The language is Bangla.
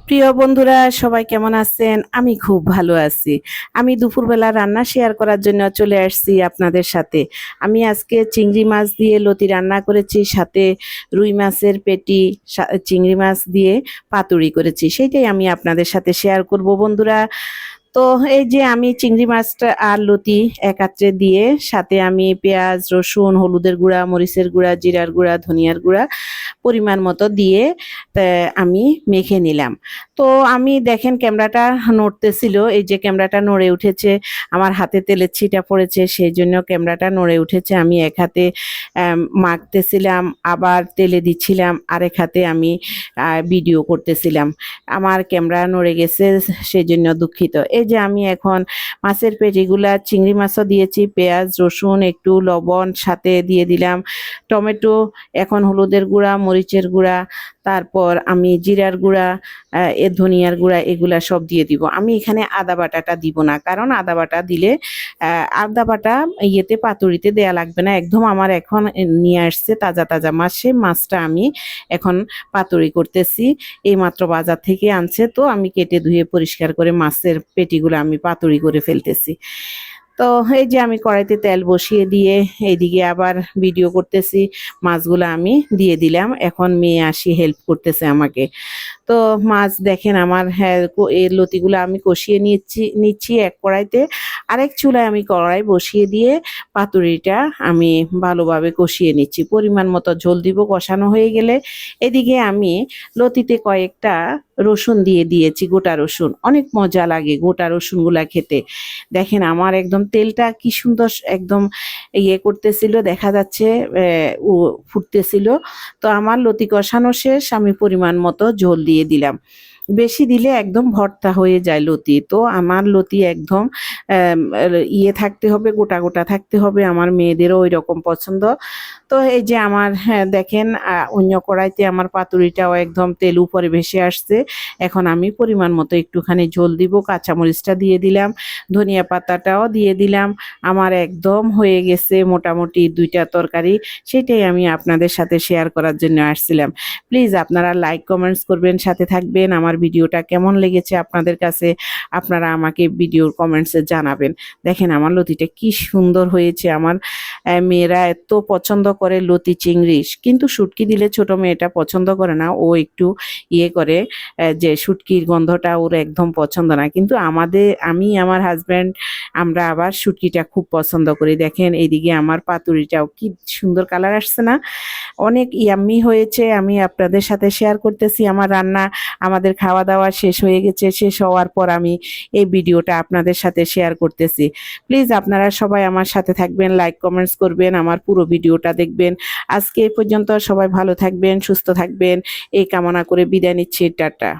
প্রিয় বন্ধুরা সবাই কেমন আছেন? আমি খুব ভালো আছি। আমি দুপুরবেলা রান্না শেয়ার করার জন্য চলে আসছি আপনাদের সাথে। আমি আজকে চিংড়ি মাছ দিয়ে লতি রান্না করেছি, সাথে রুই মাছের পেটি, চিংড়ি মাছ দিয়ে পাতুরি করেছি। সেইটাই আমি আপনাদের সাথে শেয়ার করব বন্ধুরা। তো এই যে আমি চিংড়ি মাছটা আর লতি একাত্রে দিয়ে সাথে আমি পেঁয়াজ, রসুন, হলুদের গুঁড়া, মরিচের গুঁড়া, জিরার গুঁড়া, ধনিয়ার গুঁড়া পরিমাণ মতো দিয়ে আমি মেখে নিলাম। তো আমি দেখেন ক্যামেরাটা নড়তেছিল, এই যে ক্যামেরাটা নড়ে উঠেছে, আমার হাতে তেলের ছিটা পড়েছে সেই জন্য ক্যামেরাটা নড়ে উঠেছে। আমি এক হাতে মাখতেছিলাম, আবার তেলে দিচ্ছিলাম, আরেক হাতে আমি ভিডিও করতেছিলাম। আমার ক্যামেরা নড়ে গেছে সেই জন্য দুঃখিত। এই যে আমি এখন মাছের পেটিগুলা, চিংড়ি মাছও দিয়েছি, পেঁয়াজ, রসুন, একটু লবণ সাথে দিয়ে দিলাম, টমেটো, এখন হলুদের গুঁড়া, মরিচের গুঁড়া, তারপর আমি জিরার গুঁড়া, ধনিয়ার গুঁড়া, এগুলা সব দিয়ে দিব। আমি এখানে আদা বাটাটা দিব না, কারণ আদা বাটা দিলে আদা বাটা ইয়েতে পাতুরিতে দেয়া লাগবে না। একদম আমার এখন নিয়ে আসছে তাজা তাজা মাছ, সেই মাছটা আমি এখন পাতুরি করতেছি। এইমাত্র বাজার থেকে আনছে, তো আমি কেটে ধুয়ে পরিষ্কার করে মাছের পেটিগুলো আমি পাতুরি করে ফেলতেছি। তো এই যে আমি কড়াইতে তেল বসিয়ে দিয়ে এইদিকে আবার ভিডিও করতেছি, মাছগুলো আমি দিয়ে দিলাম। এখন মেয়ে আসি হেল্প করতেছে আমাকে। তো মাছ দেখেন আমার, হ্যাঁ, এই লতিগুলো আমি কষিয়ে নিচ্ছি এক কড়াইতে। আরেক চুলায় আমি কড়াই বসিয়ে দিয়ে পাতুরিটা আমি ভালোভাবে কষিয়ে নিচ্ছি। পরিমাণ মতো ঝোল দিব কষানো হয়ে গেলে। এদিকে আমি লতিতে কয়েকটা রসুন দিয়ে দিয়েছি, গোটা রসুন। অনেক মজা লাগে গোটা রসুনগুলা খেতে। দেখেন আমার একদম তেলটা কি সুন্দর একদম করতেছিল, দেখা যাচ্ছে ফুটতেছিল। তো আমার লতি কষানো শেষ, আমি পরিমাণ মতো ঝোল দিয়ে দিলাম। বেশি দিলে একদম ভর্তা হয়ে যায় লতি, তো আমার লতি একদম থাকতে হবে, গোটা গোটা থাকতে হবে। আমার মেয়েদেরও ওই রকম পছন্দ। তো এই যে আমার, হ্যাঁ, দেখেন অন্য কড়াইতে আমার পাতুরিটাও একদম তেল উপরে ভেসে আসছে। এখন আমি পরিমাণ মতো একটুখানি ঝোল দিব, কাঁচামরিচটা দিয়ে দিলাম, ধনিয়া পাতাটাও দিয়ে দিলাম। আমার একদম হয়ে গেছে মোটামুটি দুইটা তরকারি। সেটাই আমি আপনাদের সাথে শেয়ার করার জন্য আসছিলাম। প্লিজ আপনারা লাইক কমেন্টস করবেন, সাথে থাকবেন। আমার ভিডিওটা কেমন লেগেছে আপনাদের কাছে আপনারা আমাকে ভিডিওর কমেন্টসে জানাবেন। দেখেন আমার লতিটা কি সুন্দর হয়েছে। আমার মেয়েরা এত পছন্দ করে লতি চিংড়ি, কিন্তু শুটকি দিলে ছোট মেয়েটা পছন্দ করে না, ও একটু করে, যে শুটকির গন্ধটা ওর একদম পছন্দ না। কিন্তু আমি আমার হাজব্যান্ড আমরা আবার শুটকিটা খুব পছন্দ করি। দেখেন এইদিকে আমার পাতুরিটাও কি সুন্দর কালার আসছে না, অনেক ইয়াম্মি হয়েছে। আমি আপনাদের সাথে শেয়ার করতেছি আমার রান্না। আমাদের খাওয়া দাওয়া শেষ হয়ে গেছে, শেষ হওয়ার পর আমি এই ভিডিওটা আপনাদের সাথে শেয়ার করতেছি। প্লিজ আপনারা সবাই আমার সাথে থাকবেন, লাইক কমেন্টস করবেন, আমার পুরো ভিডিওটা দেখবেন। আজকে এই পর্যন্ত, সবাই ভালো থাকবেন, সুস্থ থাকবেন, এই কামনা করে বিদায় নিচ্ছি। টাটা।